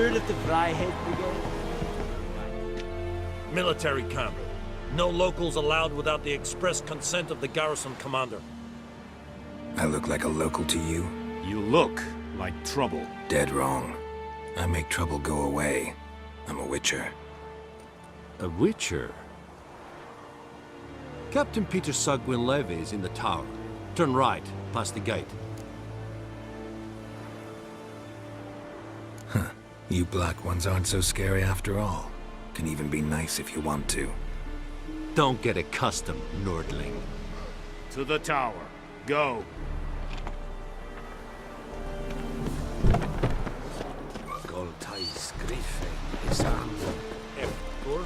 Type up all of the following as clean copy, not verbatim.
heard of the Vryhead Brigade? Military camp. No locals allowed without the express consent of the garrison commander. I look like a local to you? You look like trouble. Dead wrong. I make trouble go away. I'm a witcher. A witcher? Captain Peter Sagwin-Levy is in the tower. Turn right, past the gate. Huh. You black ones aren't so scary after all. Can even be nice if you want to. Don't get accustomed, Nordling. To the tower. Go. Goltais griffin is on. F4?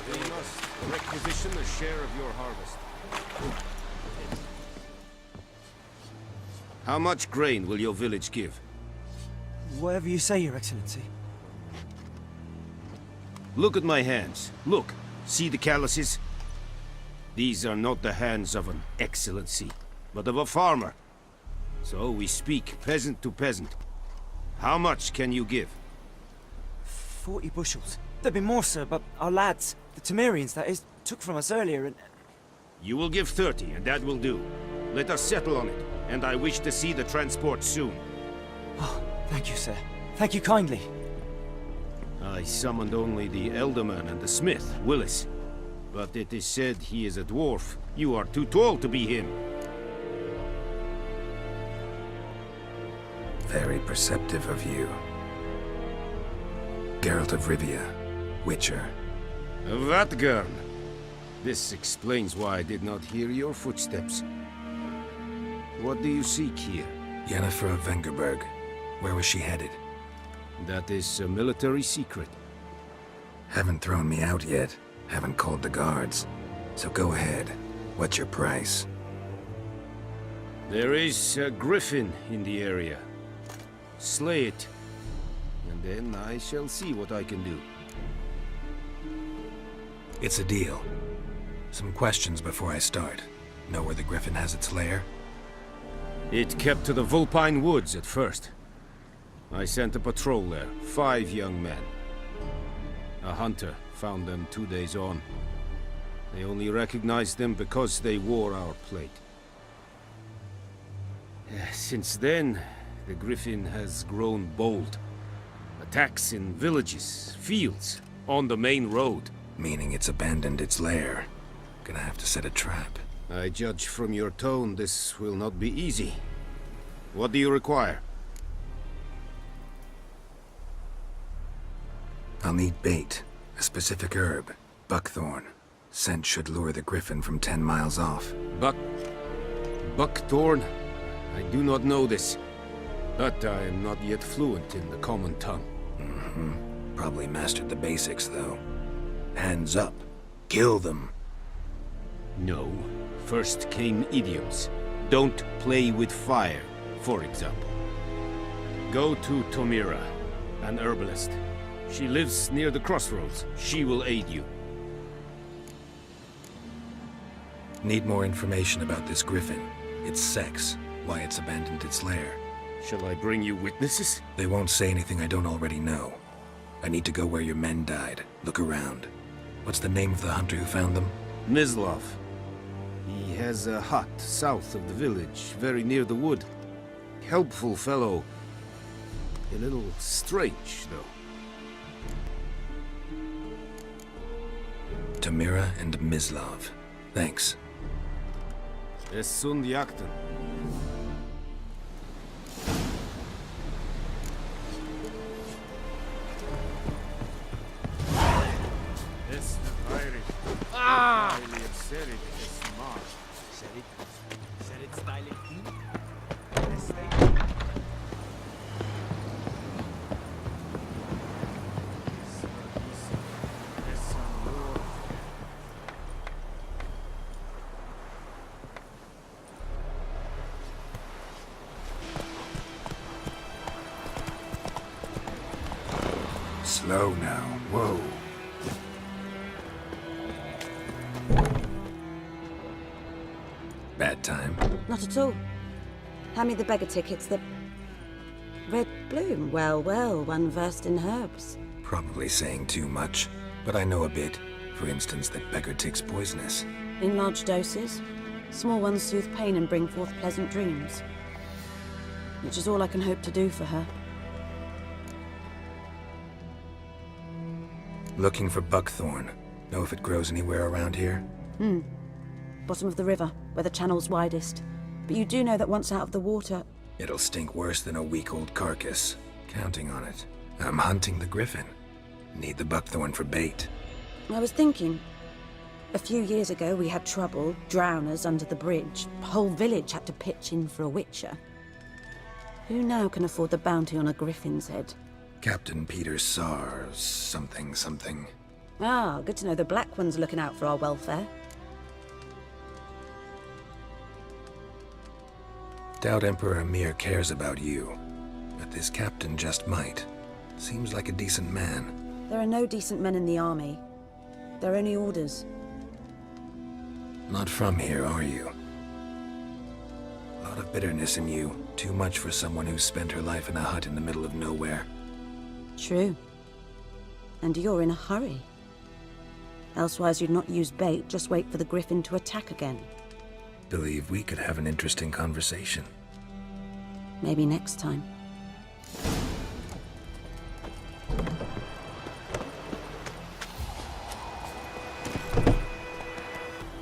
We must requisition a share of your harvest. How much grain will your village give? Whatever you say, Your Excellency. Look at my hands. Look. See the calluses? These are not the hands of an excellency, but of a farmer. So we speak peasant to peasant. How much can you give? 40 bushels. There'd be more, sir, but our lads, the Temerians, that is, took from us earlier and... You will give 30, and that will do. Let us settle on it, and I wish to see the transport soon. Oh, thank you, sir. Thank you kindly. I summoned only the Elderman and the smith, Willis. But it is said he is a dwarf. You are too tall to be him. Very perceptive of you. Geralt of Rivia, Witcher. Vatgern! This explains why I did not hear your footsteps. What do you seek here? Yennefer of Vengerberg. Where was she headed? That is a military secret. Haven't thrown me out yet. Haven't called the guards. So go ahead. What's your price? There is a griffin in the area. Slay it. And then I shall see what I can do. It's a deal. Some questions before I start. Know where the griffin has its lair? It kept to the Vulpine Woods at first. I sent a patrol there, 5 young men. A hunter found them 2 days on. They only recognized them because they wore our plate. Since then, the griffin has grown bold. Attacks in villages, fields, on the main road. Meaning it's abandoned its lair. Gonna have to set a trap. I judge from your tone this will not be easy. What do you require? I'll need bait. A specific herb. Buckthorn. Scent should lure the griffin from 10 miles off. Buckthorn? I do not know this. But I am not yet fluent in the common tongue. Probably mastered the basics, though. Hands up. Kill them. No. First came idioms. Don't play with fire, for example. Go to Tomira, an herbalist. She lives near the crossroads. She will aid you. Need more information about this griffin. Its sex. Why it's abandoned its lair. Shall I bring you witnesses? They won't say anything I don't already know. I need to go where your men died. Look around. What's the name of the hunter who found them? Mislav. He has a hut south of the village, very near the wood. Helpful fellow. A little strange, though. Tamira and Mislav. Thanks. Es sunt jakten. Es Irish. Ah! Ciri is smart. Ciri styling. Slow now. Whoa. Bad time. Not at all. Hand me the beggar tickets, Red bloom? Well, well, one versed in herbs. Probably saying too much, but I know a bit. For instance, that beggar tick's poisonous. In large doses. Small ones soothe pain and bring forth pleasant dreams. Which is all I can hope to do for her. Looking for buckthorn. Know if it grows anywhere around here? Bottom of the river, where the channel's widest. But you do know that once out of the water... It'll stink worse than a week-old carcass. Counting on it. I'm hunting the griffin. Need the buckthorn for bait. I was thinking... A few years ago we had trouble, drowners under the bridge. The whole village had to pitch in for a witcher. Who now can afford the bounty on a griffin's head? Captain Peter Sars, something. Ah, good to know the Black One's looking out for our welfare. Doubt Emperor Emir cares about you. But this captain just might. Seems like a decent man. There are no decent men in the army. They're only orders. Not from here, are you? A lot of bitterness in you. Too much for someone who's spent her life in a hut in the middle of nowhere. True. And you're in a hurry. Elsewise you'd not use bait, just wait for the griffin to attack again. Believe we could have an interesting conversation. Maybe next time.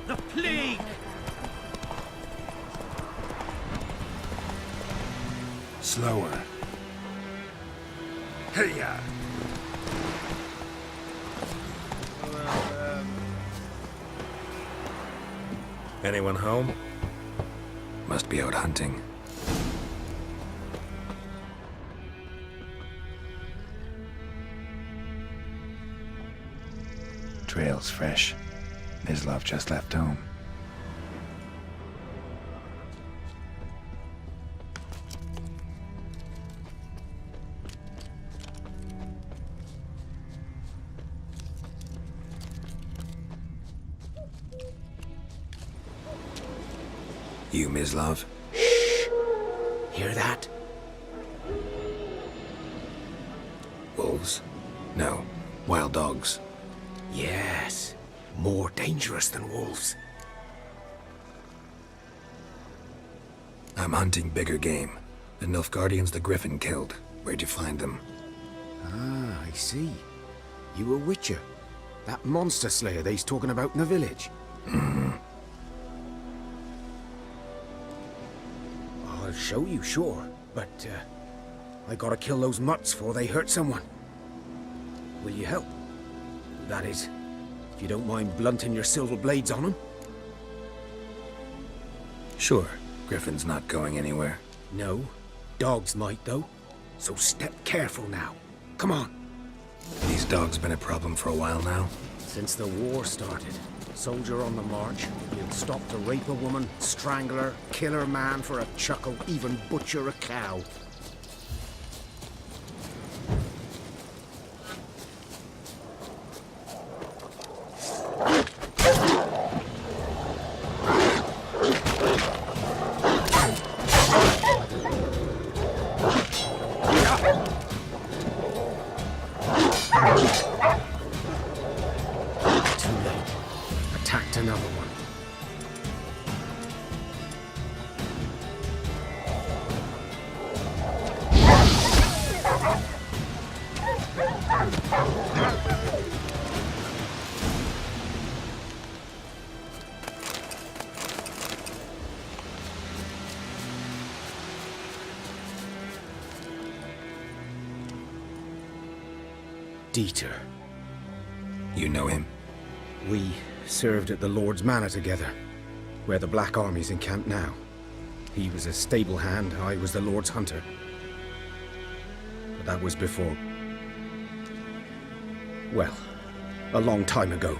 The plague! Slower. Hey-ya! Anyone home? Must be out hunting. Trail's fresh. Mislav just left home. You, Mislav? Shh! Hear that? Wolves? No, wild dogs. Yes, more dangerous than wolves. I'm hunting bigger game. The Nilfgaardians the Griffin killed. Where'd you find them? Ah, I see. You a witcher. That monster slayer they's talking about in the village. I'll show you, sure. But, I gotta kill those mutts before they hurt someone. Will you help? That is, if you don't mind blunting your silver blades on them. Sure. Griffin's not going anywhere. No. Dogs might, though. So step careful now. Come on. These dogs been a problem for a while now? Since the war started. Soldier on the march. He'll stop to rape a woman, strangle her, kill her man for a chuckle, even butcher a cow. Too late. Attacked another one. Dieter. You know him? We served at the Lord's Manor together, where the Black Army's encamped now. He was a stable hand, I was the Lord's hunter. But that was before... well, a long time ago.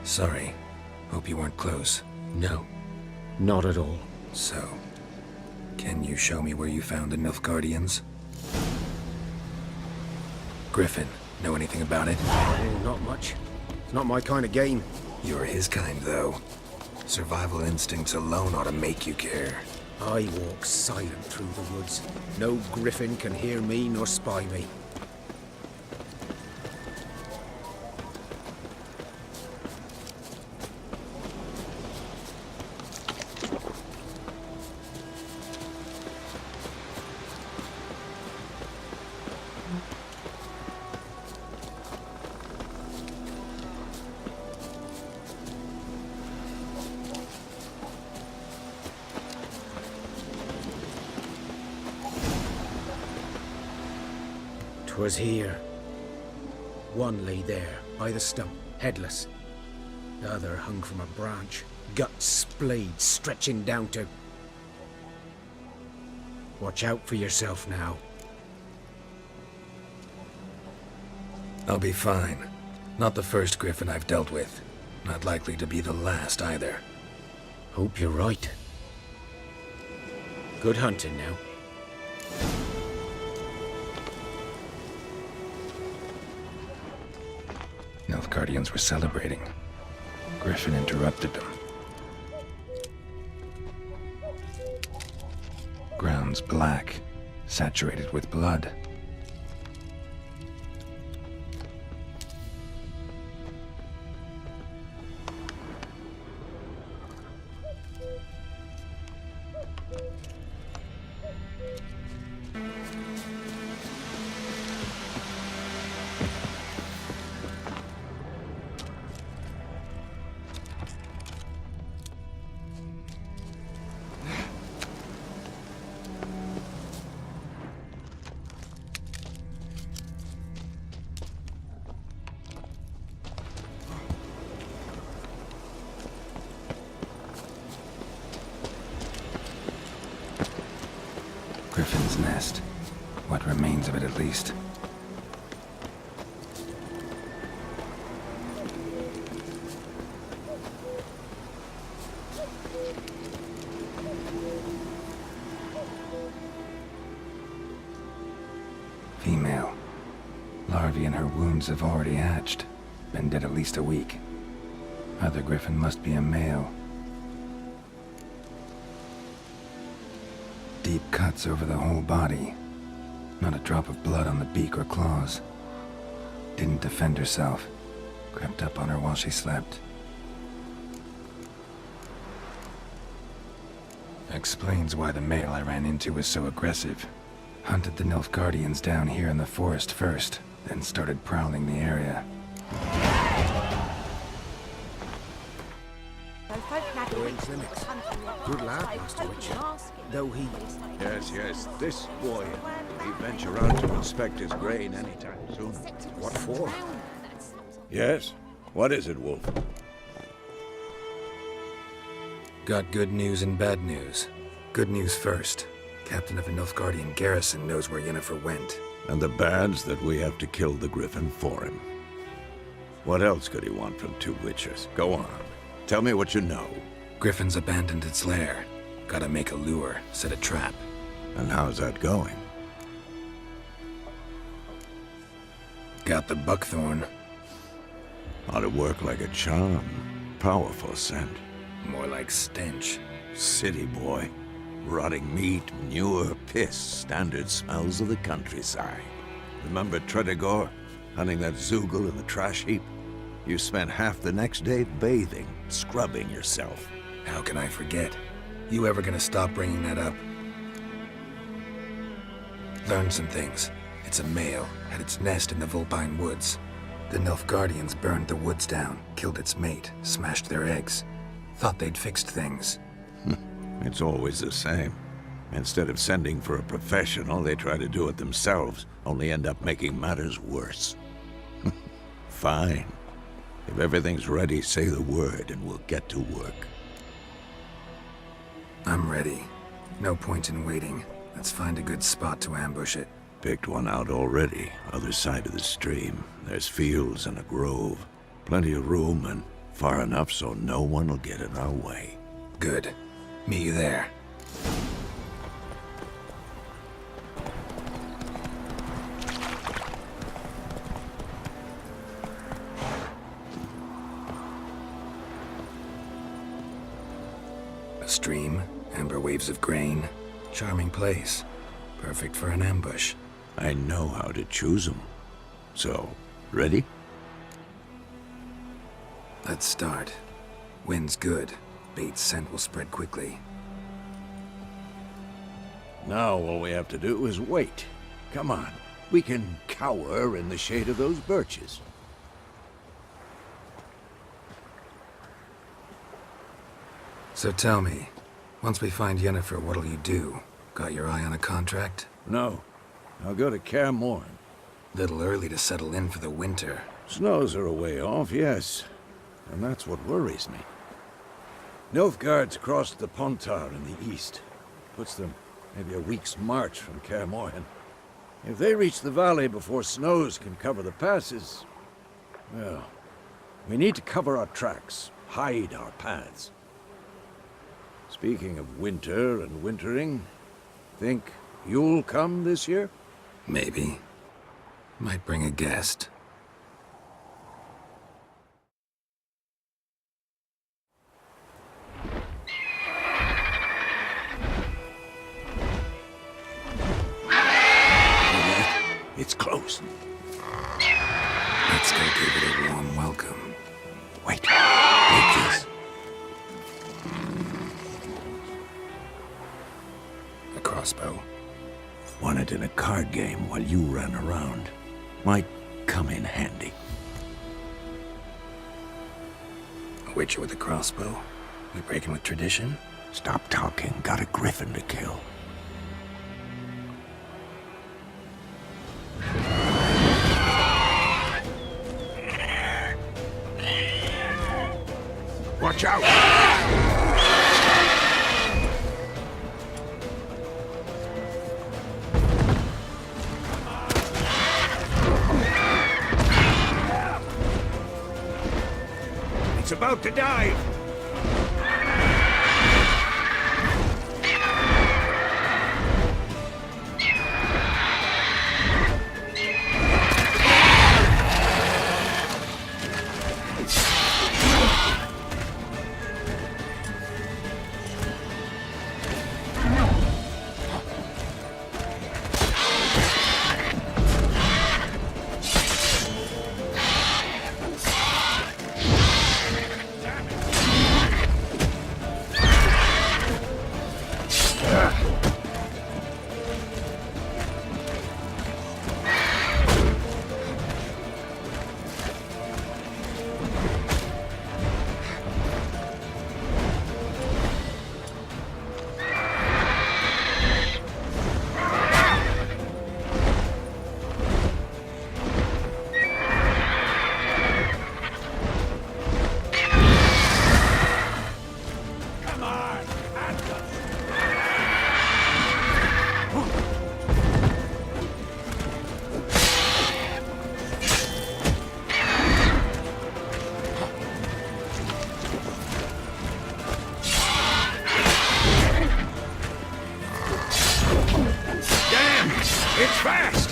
Sorry. Hope you weren't close. No, not at all. So, can you show me where you found the Nilfgaardians? Griffin, know anything about it? Oh, not much. It's not my kind of game. You're his kind, though. Survival instincts alone ought to make you care. I walk silent through the woods. No griffin can hear me nor spy me. 'Twas here. One lay there, by the stump, headless. The other hung from a branch, guts splayed, stretching down to... Watch out for yourself now. I'll be fine. Not the first griffin I've dealt with. Not likely to be the last either. Hope you're right. Good hunting now. Nilfgaardians were celebrating. Griffin interrupted them. Ground's black, saturated with blood. Griffin's nest. What remains of it, at least. Female. Larvae in her wombs have already hatched. Been dead at least a week. Other griffin must be a male. Deep cuts over the whole body. Not a drop of blood on the beak or claws. Didn't defend herself. Crept up on her while she slept. Explains why the male I ran into was so aggressive. Hunted the Nilfgaardians down here in the forest first, then started prowling the area. Good lad, Master Witcher. Though he... Yes, this boy. He venture out to inspect his grain anytime soon. What for? Yes? What is it, Wolf? Got good news and bad news. Good news first. Captain of a Nilfgaardian garrison knows where Yennefer went. And the bad's that we have to kill the griffin for him. What else could he want from two witches? Go on. Tell me what you know. Griffin's abandoned its lair. Gotta make a lure, set a trap. And how's that going? Got the buckthorn. Ought to work like a charm. Powerful scent. More like stench. City boy. Rotting meat, manure, piss. Standard smells of the countryside. Remember Tredegor? Hunting that Zoogle in the trash heap? You spent half the next day bathing, scrubbing yourself. How can I forget? You ever gonna stop bringing that up? Learned some things. It's a male, had its nest in the Vulpine Woods. The Nilfgaardians burned the woods down, killed its mate, smashed their eggs. Thought they'd fixed things. It's always the same. Instead of sending for a professional, they try to do it themselves, only end up making matters worse. Fine. If everything's ready, say the word and we'll get to work. I'm ready. No point in waiting. Let's find a good spot to ambush it. Picked one out already, other side of the stream. There's fields and a grove. Plenty of room and far enough so no one will get in our way. Good. Meet you there. A stream, Amber waves of grain. Charming place. Perfect for an ambush. I know how to choose them. So, ready? Let's start. Wind's good. Bait's scent will spread quickly. Now all we have to do is wait. Come on. We can cower in the shade of those birches. So tell me, once we find Yennefer, what'll you do? Got your eye on a contract? No. I'll go to Kaer Morhen. Little early to settle in for the winter. Snows are a way off, yes. And that's what worries me. Nilfgaard's crossed the Pontar in the east. Puts them maybe a week's march from Kaer Morhen. If they reach the valley before snows can cover the passes, well, we need to cover our tracks, hide our paths. Speaking of winter and wintering, think you'll come this year? Maybe. Might bring a guest. It's close. Let's go give it a warm welcome. Wait. Take this. A crossbow. Won it in a card game while you ran around. Might come in handy. A witcher with a crossbow? We breaking with tradition? Stop talking. Got a griffin to kill. Watch out! It's about to dive! It's fast!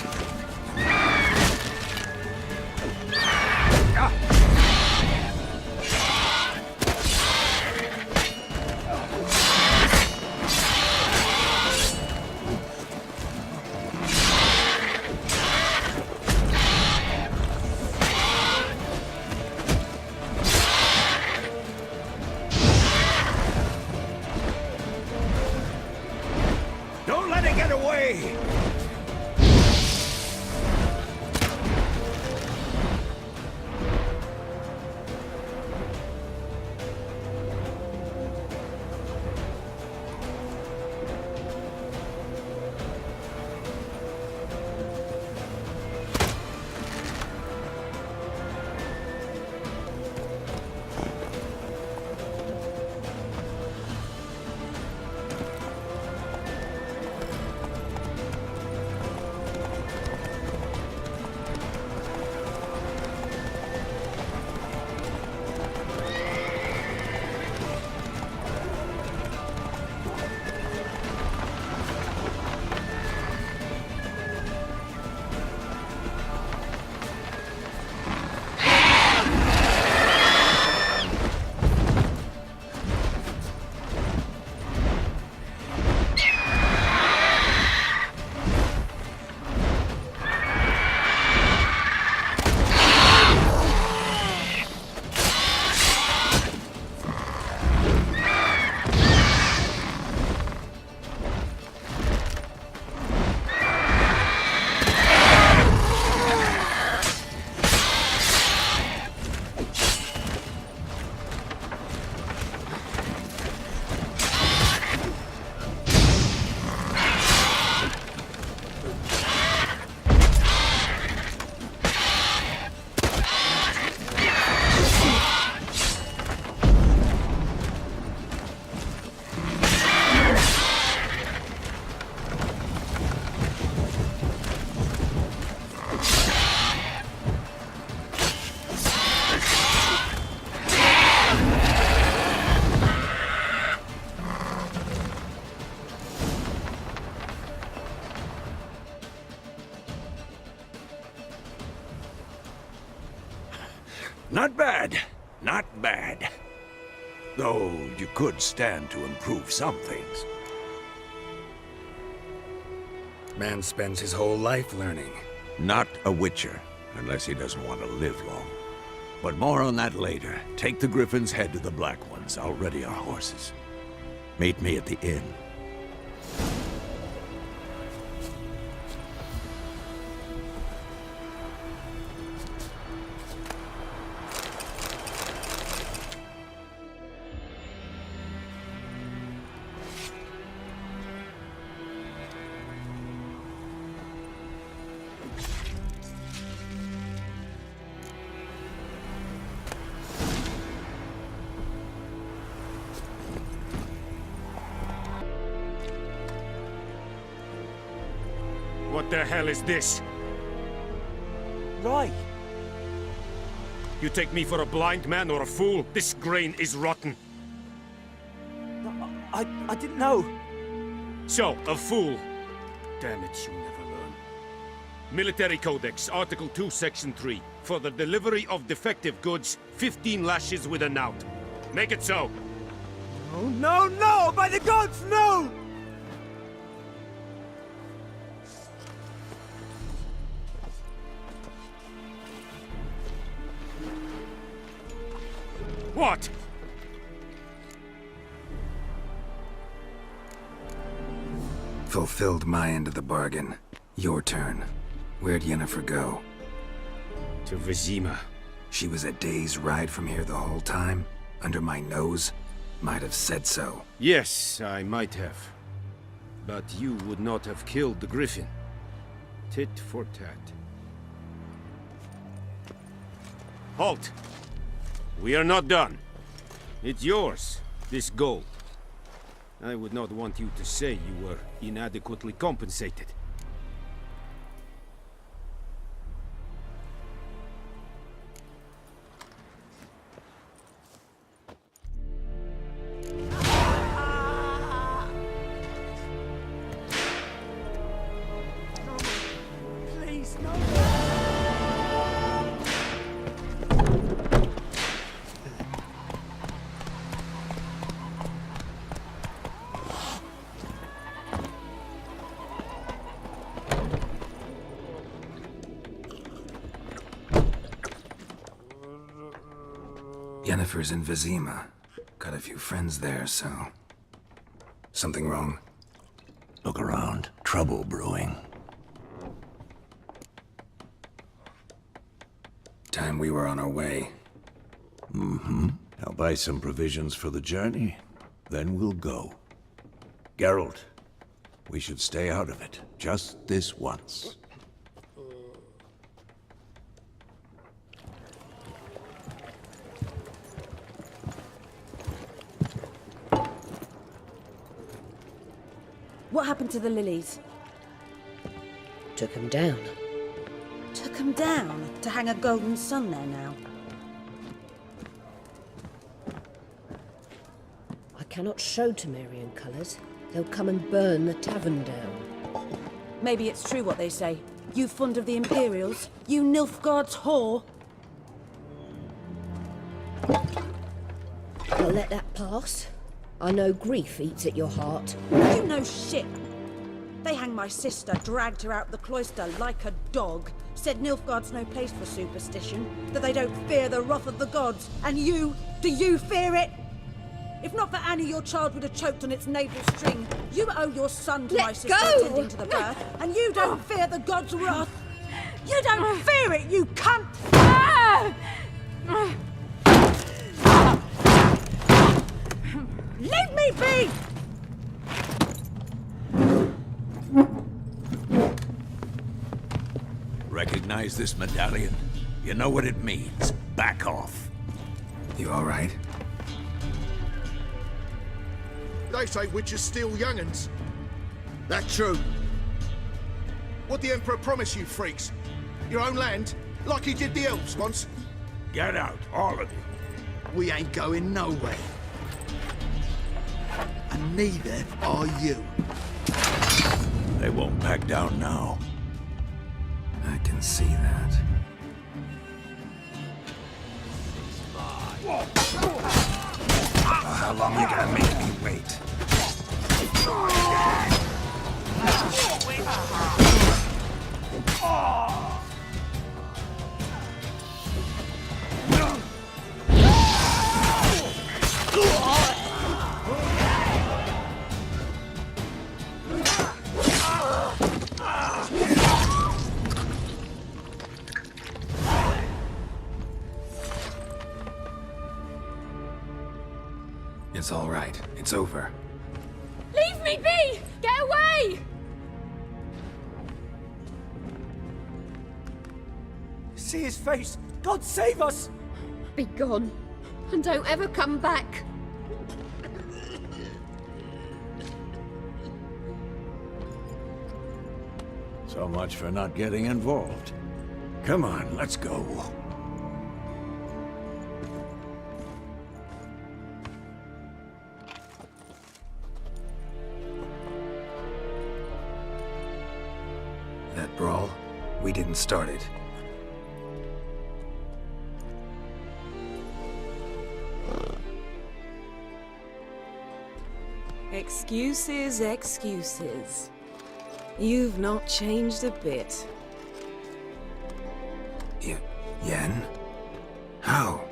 Don't let it get away! Not bad. Not bad. Though you could stand to improve some things. Man spends his whole life learning. Not a witcher, unless he doesn't want to live long. But more on that later. Take the Griffin's head to the Black Ones. I'll ready our horses. Meet me at the inn. What the hell is this? Right. You take me for a blind man or a fool? This grain is rotten. No, I didn't know. So, a fool. Damn it, you never learn. Military Codex, Article 2, Section 3. For the delivery of defective goods, 15 lashes with a knout. Make it so. Oh, no, no! By the gods, no! What? Fulfilled my end of the bargain. Your turn. Where'd Yennefer go? To Vizima. She was a day's ride from here the whole time? Under my nose? Might have said so. Yes, I might have. But you would not have killed the griffin. Tit for tat. Halt! We are not done. It's yours, this gold. I would not want you to say you were inadequately compensated. Please, no. Yennefer's in Vizima. Got a few friends there, so... Something wrong? Look around. Trouble brewing. Time we were on our way. I'll buy some provisions for the journey. Then we'll go. Geralt, we should stay out of it. Just this once. What happened to the lilies? Took him down. Took 'em down to hang a golden sun there now. I cannot show Temerian colours. They'll come and burn the tavern down. Maybe it's true what they say. You fond of the Imperials? You Nilfgaard's whore? I'll let that pass. I know grief eats at your heart. You know shit. They hanged my sister, dragged her out the cloister like a dog. Said Nilfgaard's no place for superstition, that they don't fear the wrath of the gods. And you, do you fear it? If not for Annie, your child would have choked on its navel string. You owe your son to Let my sister go! attending to the birth, and you don't fear the gods' wrath. You don't fear it, you cunt! Leave me be! Recognize this medallion? You know what it means. Back off. You all right? They say witches steal young'uns. That true. What the Emperor promise you, freaks? Your own land? Like he did the elves once? Get out, all of you. We ain't going nowhere. And neither are you. They won't back down now. I can see that. How long you gonna make me wait? It's all right. It's over. Leave me be! Get away! See his face! God save us! Be gone, and don't ever come back. So much for not getting involved. Come on, let's go. That brawl, we didn't start it. Excuses, excuses. You've not changed a bit. Yen? How?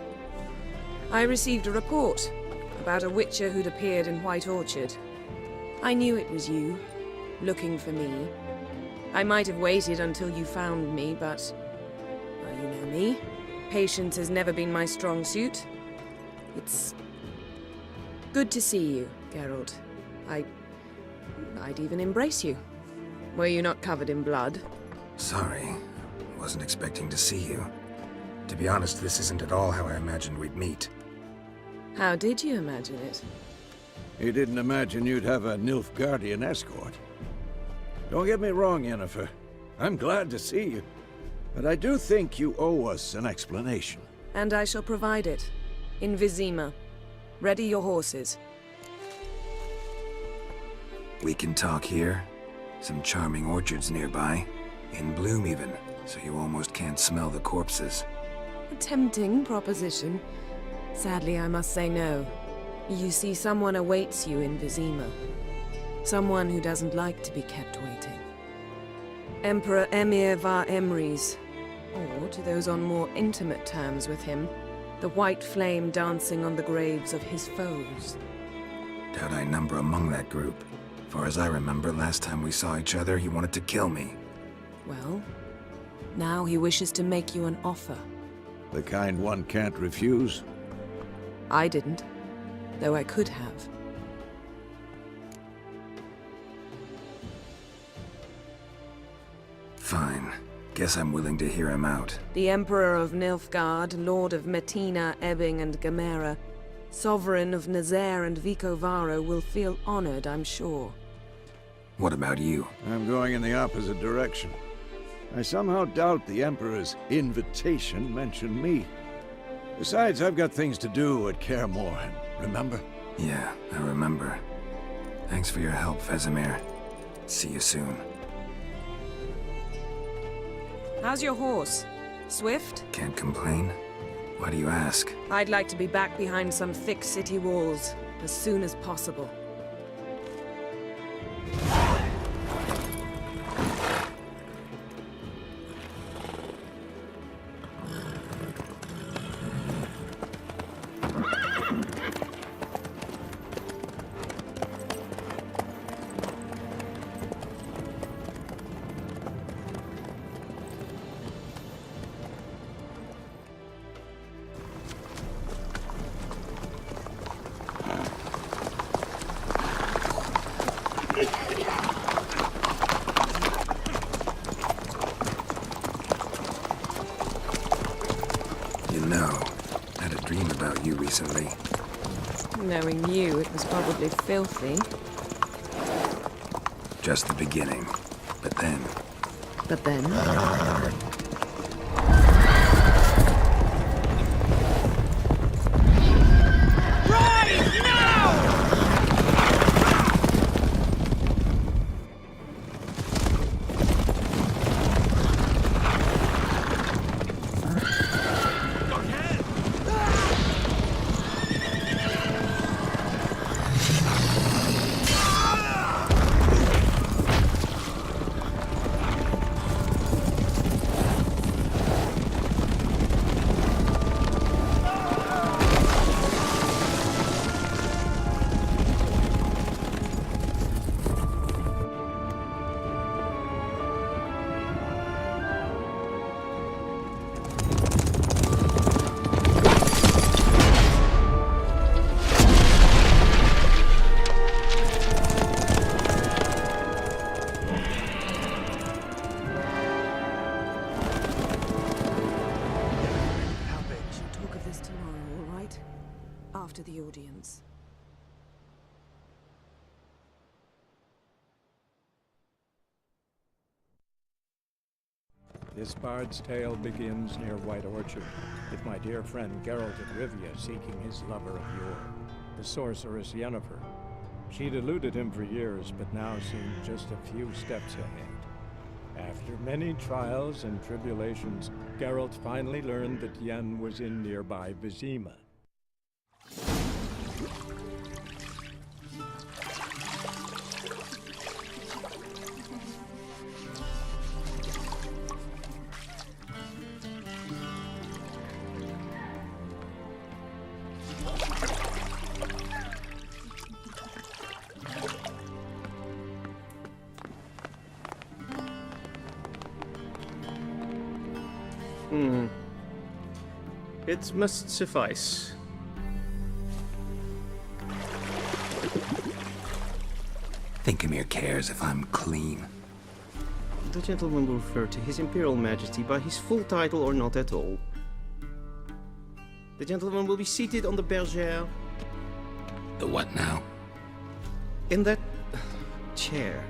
I received a report about a witcher who'd appeared in White Orchard. I knew it was you, looking for me. I might have waited until you found me, but... well, you know me. Patience has never been my strong suit. It's... good to see you, Geralt. I'd even embrace you. Were you not covered in blood? Sorry. Wasn't expecting to see you. To be honest, this isn't at all how I imagined we'd meet. How did you imagine it? You didn't imagine you'd have a Nilfgaardian escort. Don't get me wrong, Yennefer. I'm glad to see you. But I do think you owe us an explanation. And I shall provide it. In Vizima. Ready your horses. We can talk here. Some charming orchards nearby. In bloom even, so you almost can't smell the corpses. A tempting proposition. Sadly, I must say no. You see, someone awaits you in Vizima. Someone who doesn't like to be kept waiting. Emperor Emir var Emrys. Or, to those on more intimate terms with him, the white flame dancing on the graves of his foes. Doubt I number among that group. Far as I remember, last time we saw each other, he wanted to kill me. Well, now he wishes to make you an offer. The kind one can't refuse? I didn't, though I could have. Fine. Guess I'm willing to hear him out. The Emperor of Nilfgaard, Lord of Metina, Ebbing, and Gamera, Sovereign of Nazaire and Vicovaro will feel honored, I'm sure. What about you? I'm going in the opposite direction. I somehow doubt the Emperor's invitation mentioned me. Besides, I've got things to do at Kaer Morhen, remember? Yeah, I remember. Thanks for your help, Vesemir. See you soon. How's your horse? Swift? Can't complain. Why do you ask? I'd like to be back behind some thick city walls, as soon as possible. You know, I had a dream about you recently. Knowing you, it was probably filthy. Just the beginning. But then... But then... grounds. This bard's tale begins near White Orchard, with my dear friend Geralt of Rivia seeking his lover of yore, the sorceress Yennefer. She'd eluded him for years, but now seemed just a few steps ahead. After many trials and tribulations, Geralt finally learned that Yen was in nearby Vizima. It must suffice. Thinkamere cares if I'm clean. The gentleman will refer to His Imperial Majesty by his full title or not at all. The gentleman will be seated on the bergère. The what now? In that chair.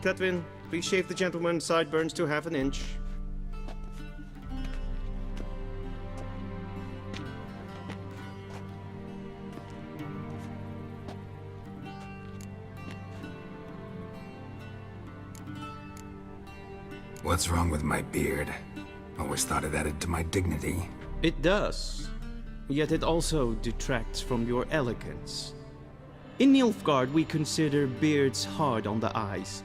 Catwin, please shave the gentleman's sideburns to half an inch. What's wrong with my beard? Always thought it added to my dignity. It does. Yet it also detracts from your elegance. In Nilfgaard, we consider beards hard on the eyes.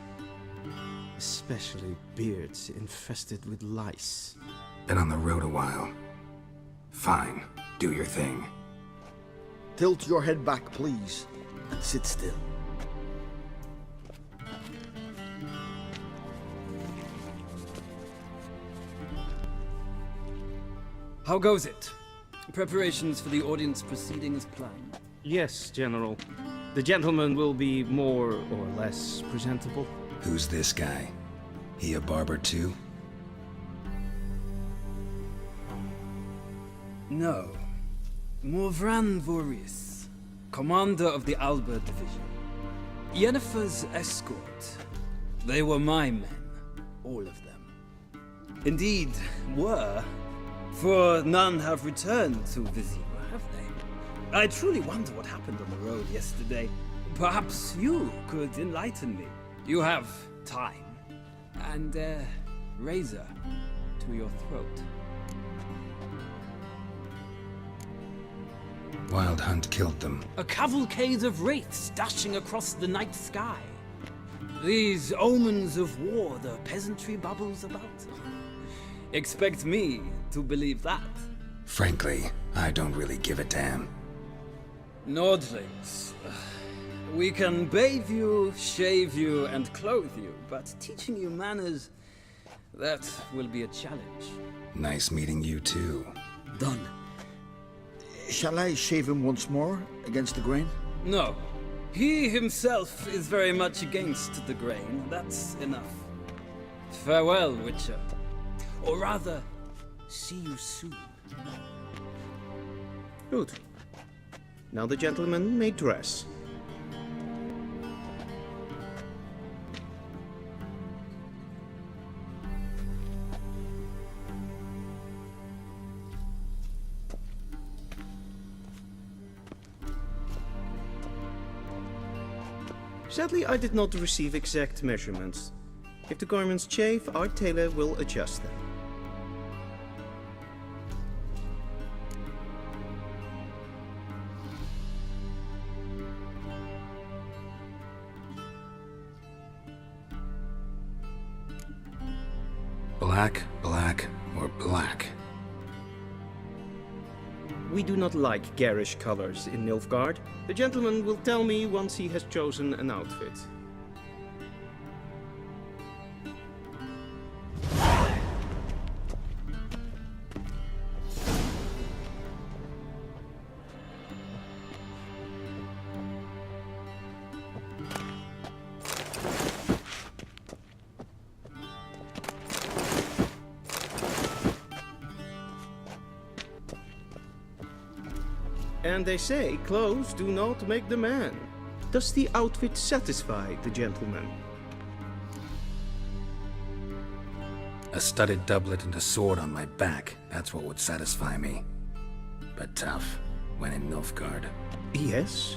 Especially beards infested with lice. Been on the road a while. Fine, do your thing. Tilt your head back, please, and sit still. How goes it? Preparations for the audience proceeding as planned? Yes, General. The gentleman will be more or less presentable. Who's this guy? He a barber too? No. Morvran Voorhis, commander of the Alba Division. Yennefer's escort. They were my men, all of them. Indeed, were. For none have returned to Vizima, have they? I truly wonder what happened on the road yesterday. Perhaps you could enlighten me. You have time. And a razor to your throat. Wild Hunt killed them. A cavalcade of wraiths dashing across the night sky. These omens of war the peasantry bubbles about. Expect me to believe that. Frankly, I don't really give a damn. Nordlings. We can bathe you, shave you, and clothe you, but teaching you manners, that will be a challenge. Nice meeting you too. Done. Shall I shave him once more, against the grain? No. He himself is very much against the grain. That's enough. Farewell, Witcher. Or rather, see you soon. Good. Now the gentleman may dress. Sadly, I did not receive exact measurements. If the garments chafe, our tailor will adjust them. Black, black, or black? We do not like garish colors in Nilfgaard. The gentleman will tell me once he has chosen an outfit. And they say clothes do not make the man. Does the outfit satisfy the gentleman? A studded doublet and a sword on my back, that's what would satisfy me. But tough, when in Nilfgaard. Yes?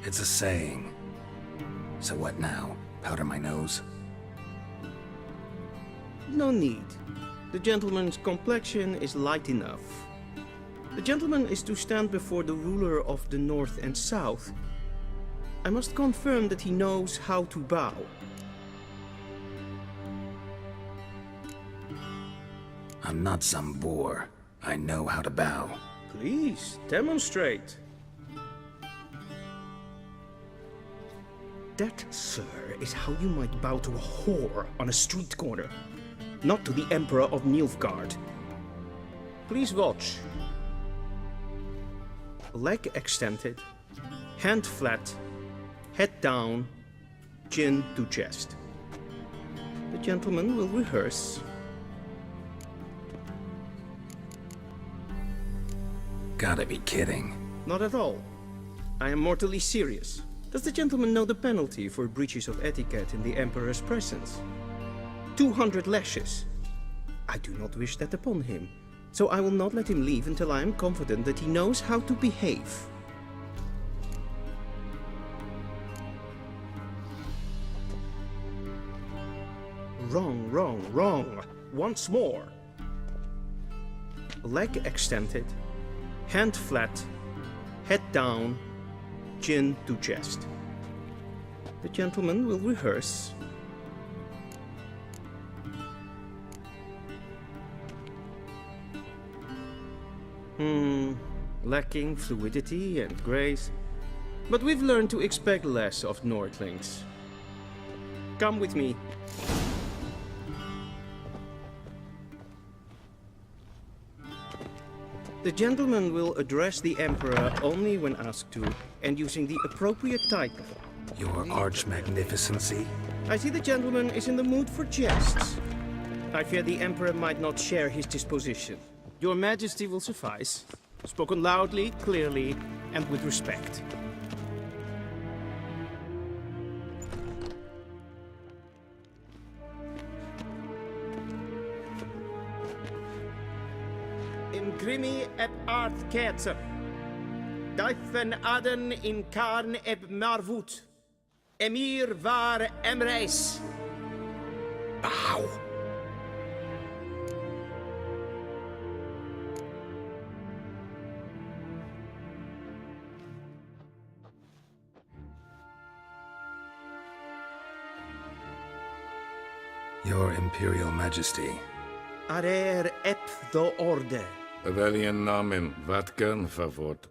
It's a saying. So what now? Powder my nose? No need. The gentleman's complexion is light enough. The gentleman is to stand before the ruler of the North and South. I must confirm that he knows how to bow. I'm not some boor. I know how to bow. Please, demonstrate. That, sir, is how you might bow to a whore on a street corner, not to the Emperor of Nilfgaard. Please watch. Leg extended, hand flat, head down, chin to chest. The gentleman will rehearse. Gotta be kidding. Not at all. I am mortally serious. Does the gentleman know the penalty for breaches of etiquette in the Emperor's presence? 200 lashes. I do not wish that upon him, so I will not let him leave until I am confident that he knows how to behave. Wrong, wrong, wrong. Once more. Leg extended, hand flat, head down, chin to chest. The gentleman will rehearse. Lacking fluidity and grace. But we've learned to expect less of Nordlings. Come with me. The gentleman will address the Emperor only when asked to, and using the appropriate title. Your Arch-Magnificency? I see the gentleman is in the mood for jests. I fear the Emperor might not share his disposition. Your Majesty will suffice. Spoken loudly, clearly, and with respect. In grimi eb art ketzer. Duifen aden in karn eb marvoet. Emir var emreis. Bow. Your Imperial Majesty. Arer ep do orde. Weljen namen, wat kan favort?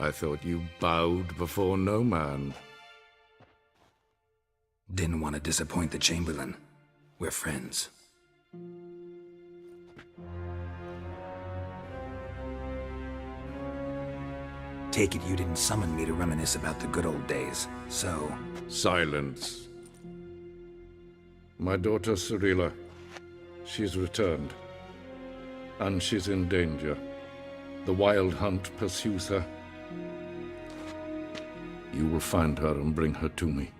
I thought you bowed before no man. Didn't want to disappoint the Chamberlain. We're friends. Take it you didn't summon me to reminisce about the good old days, so... Silence. My daughter Cirilla, she's returned. And she's in danger. The Wild Hunt pursues her. You will find her and bring her to me.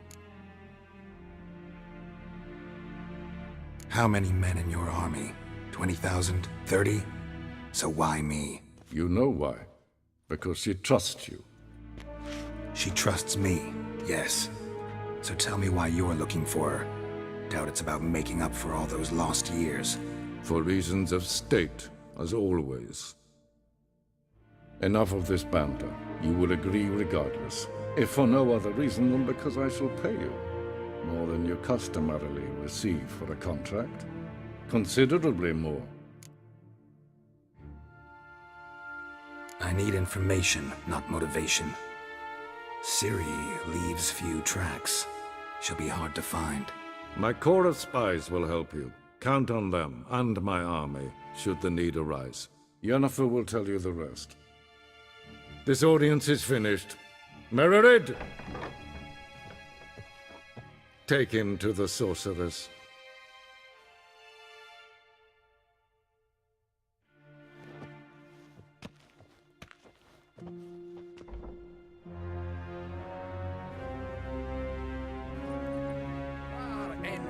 How many men in your army? 20,000? 30? So why me? You know why. Because she trusts you. She trusts me, yes. So tell me why you're looking for her. Doubt it's about making up for all those lost years. For reasons of state, as always. Enough of this banter. You will agree regardless. If for no other reason than because I shall pay you. More than you customarily receive for a contract. Considerably more. I need information, not motivation. Ciri leaves few tracks. She'll be hard to find. My corps of spies will help you. Count on them, and my army, should the need arise. Yennefer will tell you the rest. This audience is finished. Mererid! Take him to the sorceress.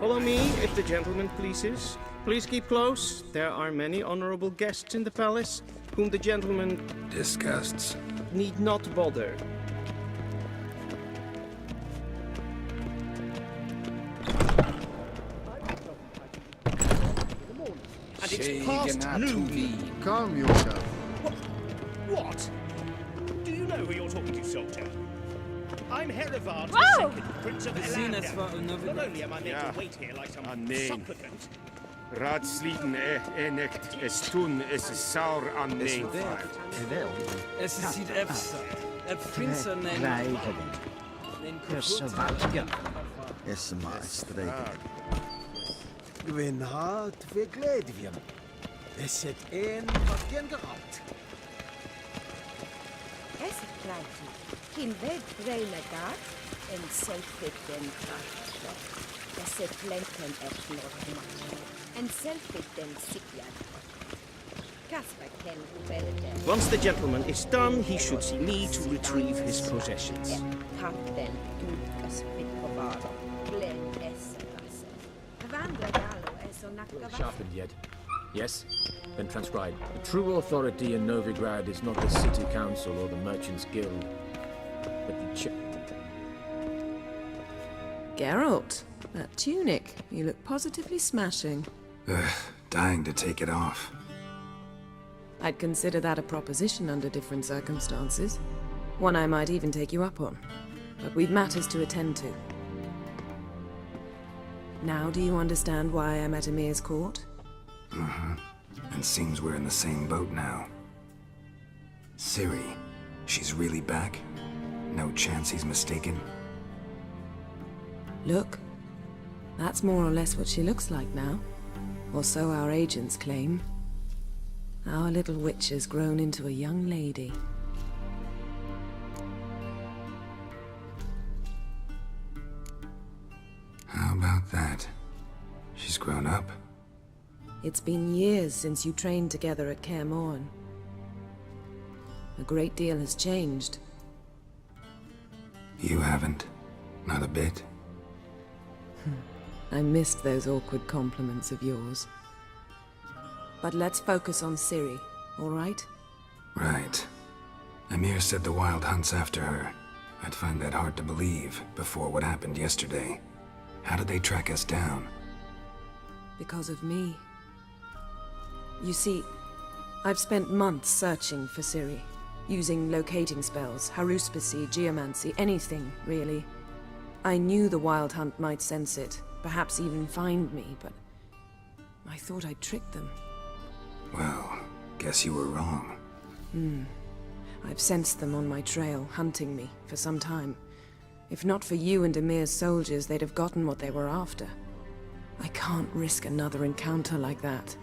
Follow me, if the gentleman pleases. Please keep close. There are many honorable guests in the palace, whom the gentleman Disgusts. need not bother. And it's past noon. Calm yourself. What? Do you know who you're talking to, soldier? I'm Herivard Whoa! II, Prince of Seen as far Elandel. another Not only am I made Yeah. to wait here like some Amen. supplicant, Raadsliden enecht es toen es saur aan mijn Es sieht efsa. Prinsen Is maar streken. Gwyn hart we gledvium. Is het een wat kinderhand? Es ist gleich. In Welt reine Gart, en selfit den Kraft. Es ist Lenken erflogen. En selfit den Sikjan. Kasper ken Belden. Once the gentleman is done, he should see me to retrieve his possessions. Kapten Dukas Pikovaro. Glen Esseras. Vandra Galo Esonakava. Sharpened yet. Yes, then transcribe. The true authority in Novigrad is not the city council or the merchants' guild, but the Geralt, that tunic. You look positively smashing. Ugh, dying to take it off. I'd consider that a proposition under different circumstances. One I might even take you up on. But we've matters to attend to. Now do you understand why I'm at Emir's court? Mm-hmm. And seems we're in the same boat now. Ciri, she's really back? No chance he's mistaken? Look, that's more or less what she looks like now. Or so our agents claim. Our little witch has grown into a young lady. How about that? She's grown up? It's been years since you trained together at Kaer Morhen. A great deal has changed. You haven't? Not a bit? I missed those awkward compliments of yours. But let's focus on Ciri, all right? Right. Emir said the Wild Hunt's after her. I'd find that hard to believe before what happened yesterday. How did they track us down? Because of me. You see, I've spent months searching for Ciri, using locating spells, haruspicy, geomancy, anything, really. I knew the Wild Hunt might sense it, perhaps even find me, but I thought I'd tricked them. Well, guess you were wrong. I've sensed them on my trail, hunting me, for some time. If not for you and Emir's soldiers, they'd have gotten what they were after. I can't risk another encounter like that.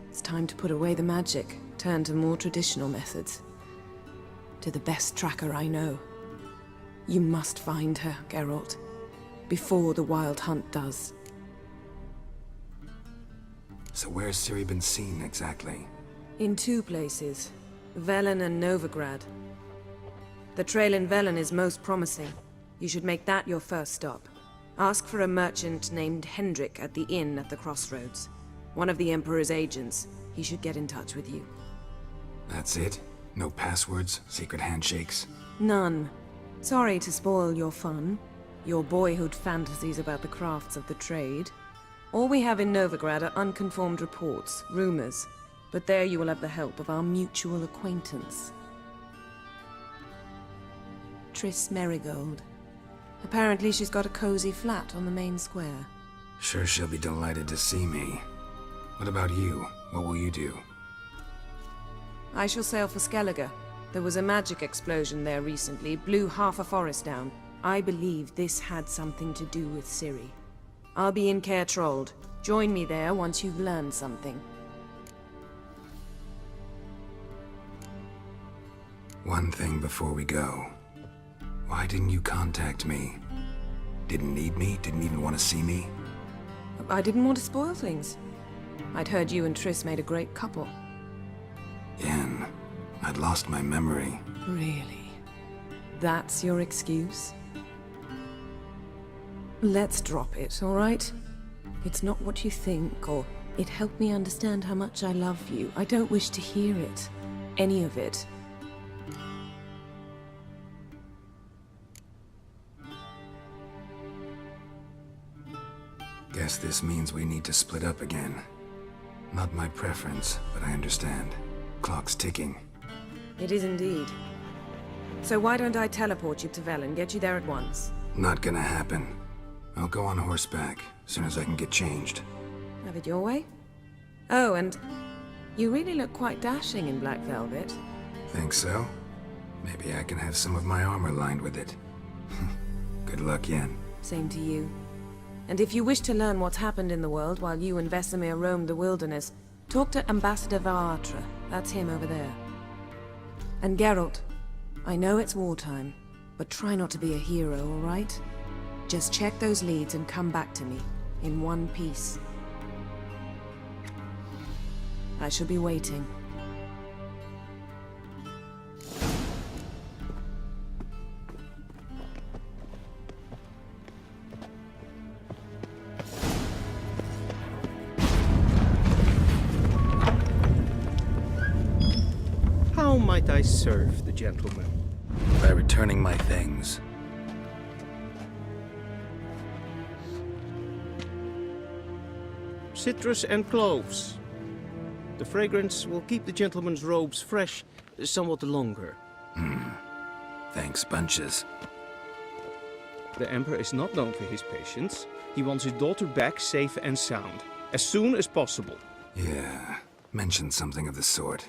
It's time to put away the magic, turn to more traditional methods. To the best tracker I know. You must find her, Geralt. Before the Wild Hunt does. So where's Ciri been seen exactly? In two places. Velen and Novigrad. The trail in Velen is most promising. You should make that your first stop. Ask for a merchant named Hendrik at the inn at the crossroads. One of the Emperor's agents. He should get in touch with you. That's it? No passwords? Secret handshakes? None. Sorry to spoil your fun. Your boyhood fantasies about the crafts of the trade. All we have in Novigrad are unconformed reports, rumors. But there you will have the help of our mutual acquaintance. Triss Merigold. Apparently she's got a cozy flat on the main square. Sure she'll be delighted to see me. What about you? What will you do? I shall sail for Skellige. There was a magic explosion there recently, blew half a forest down. I believe this had something to do with Ciri. I'll be in Caer Trold. Join me there once you've learned something. One thing before we go. Why didn't you contact me? Didn't need me? Didn't even want to see me? I didn't want to spoil things. I'd heard you and Triss made a great couple. Yen, I'd lost my memory. Really? That's your excuse? Let's drop it, all right? It's not what you think, or it helped me understand how much I love you. I don't wish to hear it. Any of it. Guess this means we need to split up again. Not my preference, but I understand. Clock's ticking. It is indeed. So why don't I teleport you to Vel and get you there at once? Not gonna happen. I'll go on horseback, as soon as I can get changed. Have it your way? Oh, and you really look quite dashing in black velvet. Think so? Maybe I can have some of my armor lined with it. Good luck, Yen. Same to you. And if you wish to learn what's happened in the world while you and Vesemir roamed the wilderness, talk to Ambassador Varatra. That's him over there. And Geralt, I know it's wartime, but try not to be a hero, all right? Just check those leads and come back to me, in one piece. I shall be waiting. How might I serve the gentleman? By returning my things. Citrus and cloves. The fragrance will keep the gentleman's robes fresh somewhat longer. Thanks, bunches. The Emperor is not known for his patience. He wants his daughter back safe and sound, as soon as possible. Yeah, mentioned something of the sort.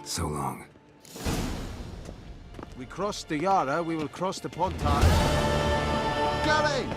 So long. We crossed the Yara, we will cross the Pontar. Gary!